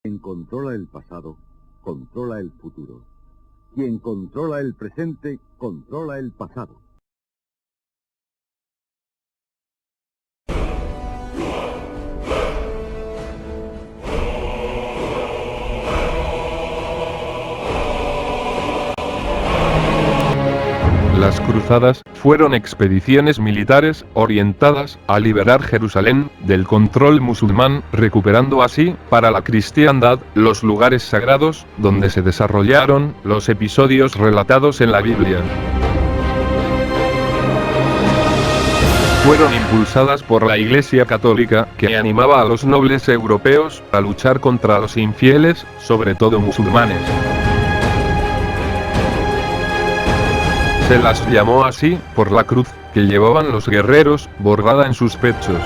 Quien controla el pasado, controla el futuro. Quien controla el presente, controla el pasado. Las cruzadas fueron expediciones militares orientadas a liberar Jerusalén del control musulmán, recuperando así, para la cristiandad, los lugares sagrados donde se desarrollaron los episodios relatados en la Biblia. Fueron impulsadas por la Iglesia Católica, que animaba a los nobles europeos a luchar contra los infieles, sobre todo musulmanes. Se las llamó así, por la cruz que llevaban los guerreros, bordada en sus pechos.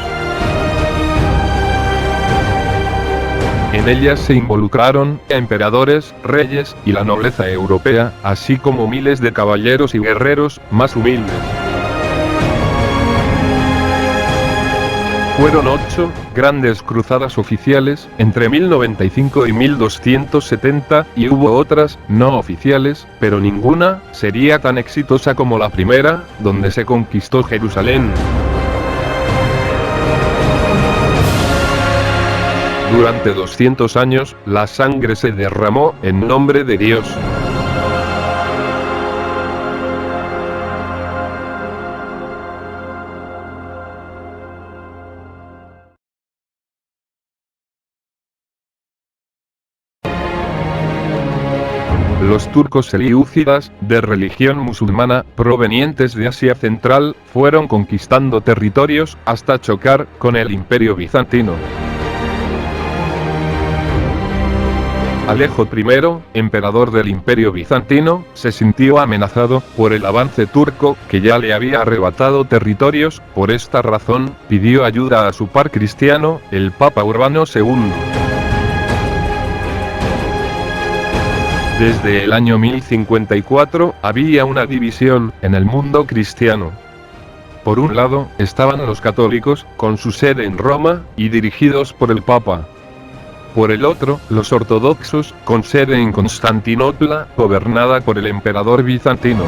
En ellas se involucraron emperadores, reyes, y la nobleza europea, así como miles de caballeros y guerreros, más humildes. Fueron 8 grandes cruzadas oficiales, entre 1095 y 1270, y hubo otras, no oficiales, pero ninguna sería tan exitosa como la primera, donde se conquistó Jerusalén. Durante 200 años, la sangre se derramó en nombre de Dios. Los turcos selyúcidas, de religión musulmana, provenientes de Asia Central, fueron conquistando territorios, hasta chocar con el Imperio Bizantino. Alejo I, emperador del Imperio Bizantino, se sintió amenazado por el avance turco, que ya le había arrebatado territorios. Por esta razón, pidió ayuda a su par cristiano, el Papa Urbano II. Desde el año 1054, había una división en el mundo cristiano. Por un lado, estaban los católicos, con su sede en Roma, y dirigidos por el Papa. Por el otro, los ortodoxos, con sede en Constantinopla, gobernada por el emperador bizantino.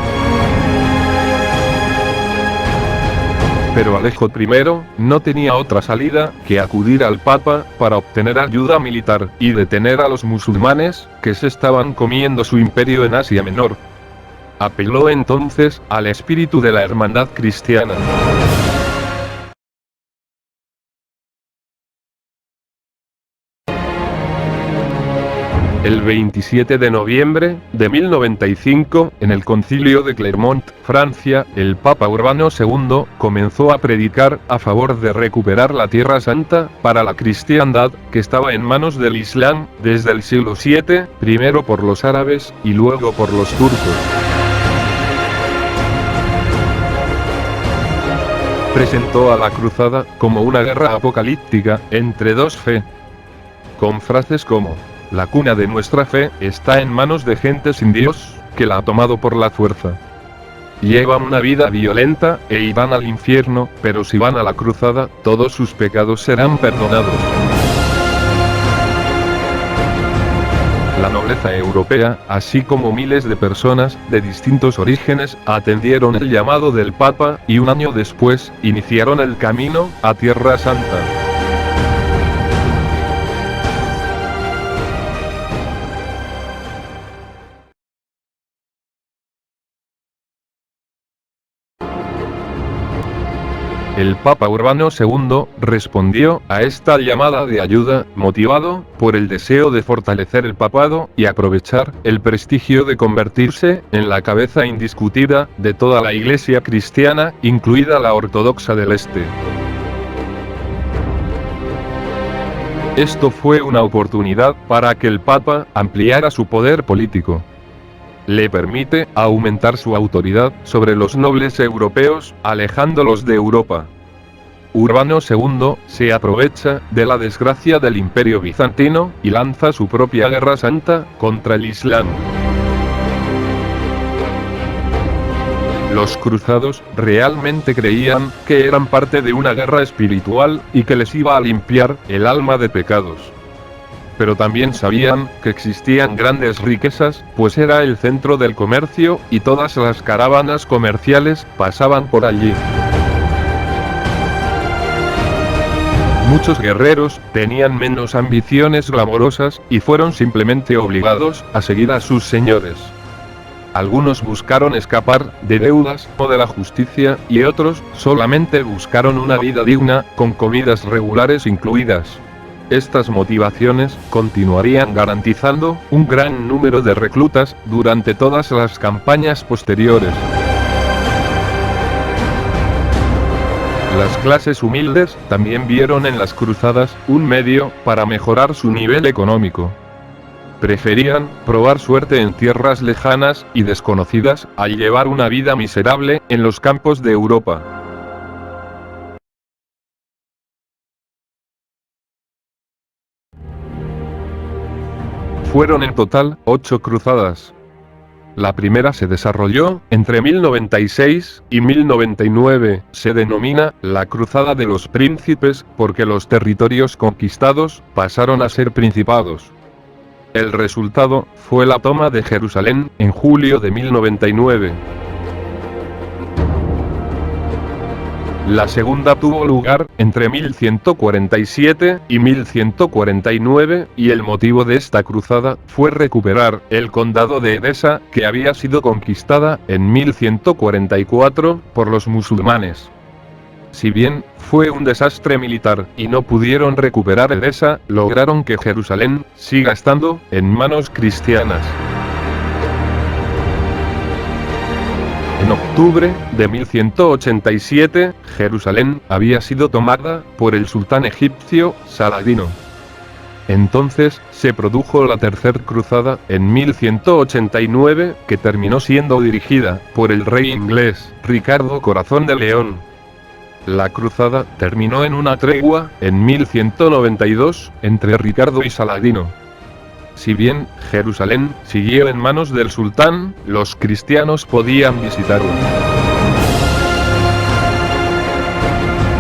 Pero Alejo I no tenía otra salida que acudir al Papa para obtener ayuda militar y detener a los musulmanes, que se estaban comiendo su imperio en Asia Menor. Apeló entonces al espíritu de la hermandad cristiana. El 27 de noviembre de 1095, en el concilio de Clermont, Francia, el Papa Urbano II comenzó a predicar a favor de recuperar la Tierra Santa para la cristiandad, que estaba en manos del Islam desde el siglo VII, primero por los árabes y luego por los turcos. Presentó a la cruzada como una guerra apocalíptica entre dos fe, con frases como: la cuna de nuestra fe está en manos de gente sin Dios, que la ha tomado por la fuerza. Llevan una vida violenta, e irán al infierno, pero si van a la cruzada, todos sus pecados serán perdonados. La nobleza europea, así como miles de personas, de distintos orígenes, atendieron el llamado del Papa, y un año después, iniciaron el camino a Tierra Santa. El Papa Urbano II respondió a esta llamada de ayuda, motivado por el deseo de fortalecer el papado y aprovechar el prestigio de convertirse en la cabeza indiscutida de toda la Iglesia cristiana, incluida la ortodoxa del Este. Esto fue una oportunidad para que el Papa ampliara su poder político. Le permite aumentar su autoridad sobre los nobles europeos, alejándolos de Europa. Urbano II se aprovecha de la desgracia del Imperio Bizantino y lanza su propia guerra santa contra el Islam. Los cruzados realmente creían que eran parte de una guerra espiritual y que les iba a limpiar el alma de pecados. Pero también sabían que existían grandes riquezas, pues era el centro del comercio, y todas las caravanas comerciales pasaban por allí. Muchos guerreros tenían menos ambiciones glamorosas, y fueron simplemente obligados a seguir a sus señores. Algunos buscaron escapar de deudas o de la justicia, y otros solamente buscaron una vida digna, con comidas regulares incluidas. Estas motivaciones continuarían garantizando un gran número de reclutas durante todas las campañas posteriores. Las clases humildes también vieron en las cruzadas un medio para mejorar su nivel económico. Preferían probar suerte en tierras lejanas y desconocidas al llevar una vida miserable en los campos de Europa. Fueron en total 8 cruzadas. La primera se desarrolló entre 1096 y 1099, se denomina la Cruzada de los Príncipes porque los territorios conquistados pasaron a ser principados. El resultado fue la toma de Jerusalén en julio de 1099. La segunda tuvo lugar entre 1147 y 1149, y el motivo de esta cruzada fue recuperar el condado de Edesa, que había sido conquistada en 1144 por los musulmanes. Si bien fue un desastre militar y no pudieron recuperar Edesa, lograron que Jerusalén siga estando en manos cristianas. En octubre de 1187, Jerusalén había sido tomada por el sultán egipcio Saladino. Entonces se produjo la tercera cruzada en 1189, que terminó siendo dirigida por el rey inglés Ricardo Corazón de León. La cruzada terminó en una tregua en 1192 entre Ricardo y Saladino. Si bien Jerusalén siguió en manos del sultán, los cristianos podían visitarlo.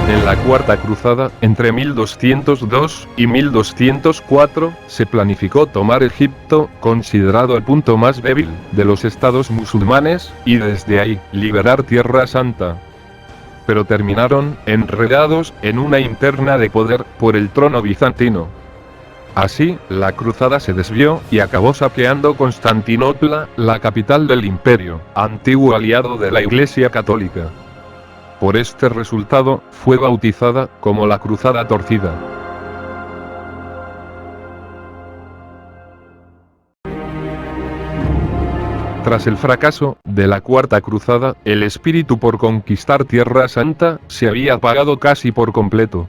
En la cuarta cruzada, entre 1202 y 1204, se planificó tomar Egipto, considerado el punto más débil de los estados musulmanes, y desde ahí liberar Tierra Santa. Pero terminaron enredados en una interna de poder por el trono bizantino. Así, la cruzada se desvió y acabó saqueando Constantinopla, la capital del imperio, antiguo aliado de la Iglesia Católica. Por este resultado, fue bautizada como la Cruzada Torcida. Tras el fracaso de la Cuarta Cruzada, el espíritu por conquistar Tierra Santa se había apagado casi por completo.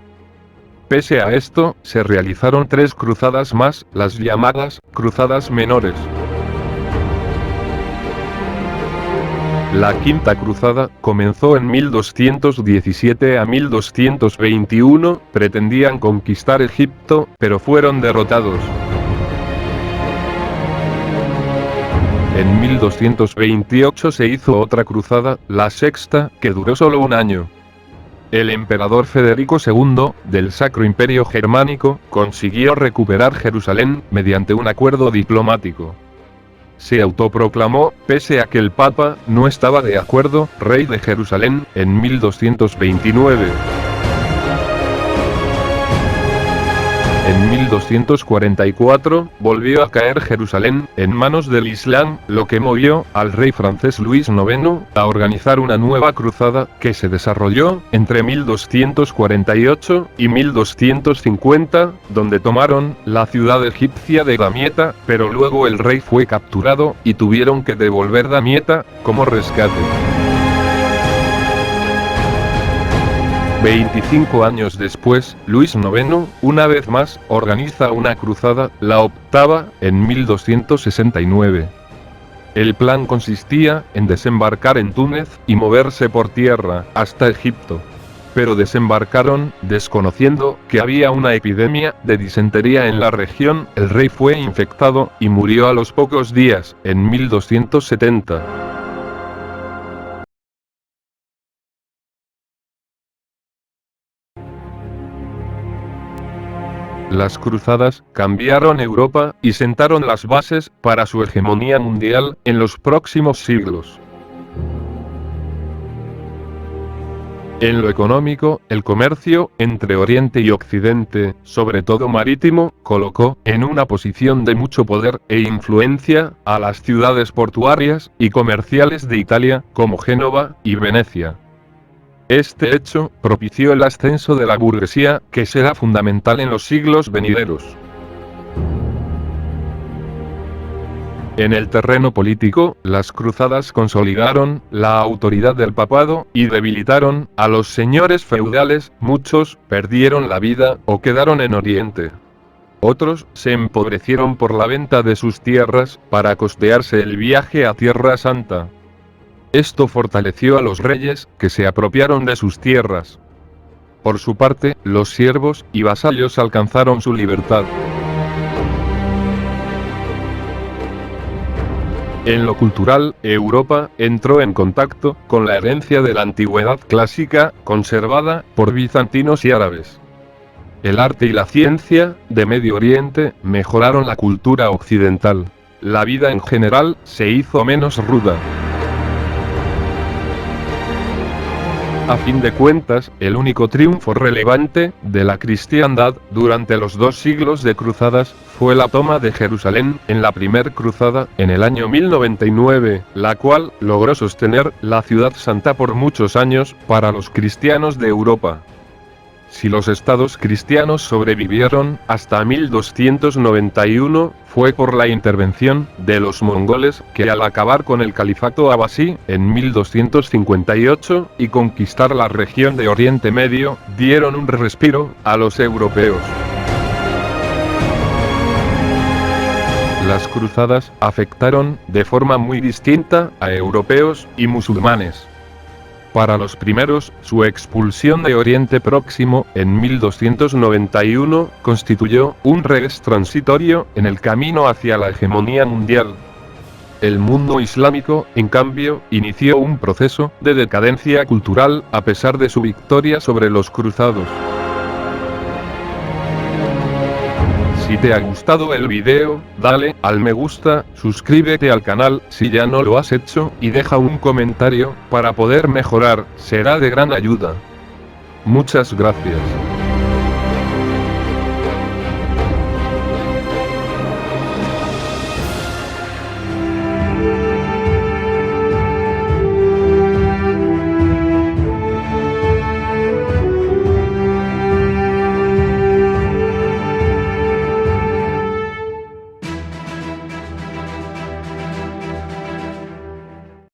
Pese a esto, se realizaron 3 cruzadas más, las llamadas cruzadas menores. La Quinta Cruzada comenzó en 1217 a 1221, pretendían conquistar Egipto, pero fueron derrotados. En 1228 se hizo otra cruzada, la Sexta, que duró solo un año. El emperador Federico II, del Sacro Imperio Germánico, consiguió recuperar Jerusalén mediante un acuerdo diplomático. Se autoproclamó, pese a que el Papa no estaba de acuerdo, rey de Jerusalén, en 1229. En 1244, volvió a caer Jerusalén en manos del Islam, lo que movió al rey francés Luis IX a organizar una nueva cruzada, que se desarrolló entre 1248 y 1250, donde tomaron la ciudad egipcia de Damieta, pero luego el rey fue capturado, y tuvieron que devolver Damieta como rescate. 25 años después, Luis IX, una vez más, organiza una cruzada, la octava, en 1269. El plan consistía en desembarcar en Túnez y moverse por tierra hasta Egipto. Pero desembarcaron, desconociendo que había una epidemia de disentería en la región. El rey fue infectado y murió a los pocos días, en 1270. Las cruzadas cambiaron Europa y sentaron las bases para su hegemonía mundial en los próximos siglos. En lo económico, el comercio entre Oriente y Occidente, sobre todo marítimo, colocó en una posición de mucho poder e influencia a las ciudades portuarias y comerciales de Italia, como Génova y Venecia. Este hecho propició el ascenso de la burguesía, que será fundamental en los siglos venideros. En el terreno político, las cruzadas consolidaron la autoridad del papado y debilitaron a los señores feudales. Muchos perdieron la vida o quedaron en Oriente. Otros se empobrecieron por la venta de sus tierras para costearse el viaje a Tierra Santa. Esto fortaleció a los reyes, que se apropiaron de sus tierras. Por su parte, los siervos y vasallos alcanzaron su libertad. En lo cultural, Europa entró en contacto con la herencia de la antigüedad clásica, conservada por bizantinos y árabes. El arte y la ciencia de Medio Oriente mejoraron la cultura occidental. La vida en general se hizo menos ruda. A fin de cuentas, el único triunfo relevante de la cristiandad durante los 2 siglos de cruzadas fue la toma de Jerusalén en la primer cruzada en el año 1099, la cual logró sostener la ciudad santa por muchos años para los cristianos de Europa. Si los estados cristianos sobrevivieron hasta 1291, fue por la intervención de los mongoles, que al acabar con el califato abasí en 1258 y conquistar la región de Oriente Medio, dieron un respiro a los europeos. Las cruzadas afectaron de forma muy distinta a europeos y musulmanes. Para los primeros, su expulsión de Oriente Próximo en 1291 constituyó un revés transitorio en el camino hacia la hegemonía mundial. El mundo islámico, en cambio, inició un proceso de decadencia cultural a pesar de su victoria sobre los cruzados. Si te ha gustado el video, dale al me gusta, suscríbete al canal si ya no lo has hecho y deja un comentario para poder mejorar, será de gran ayuda. Muchas gracias.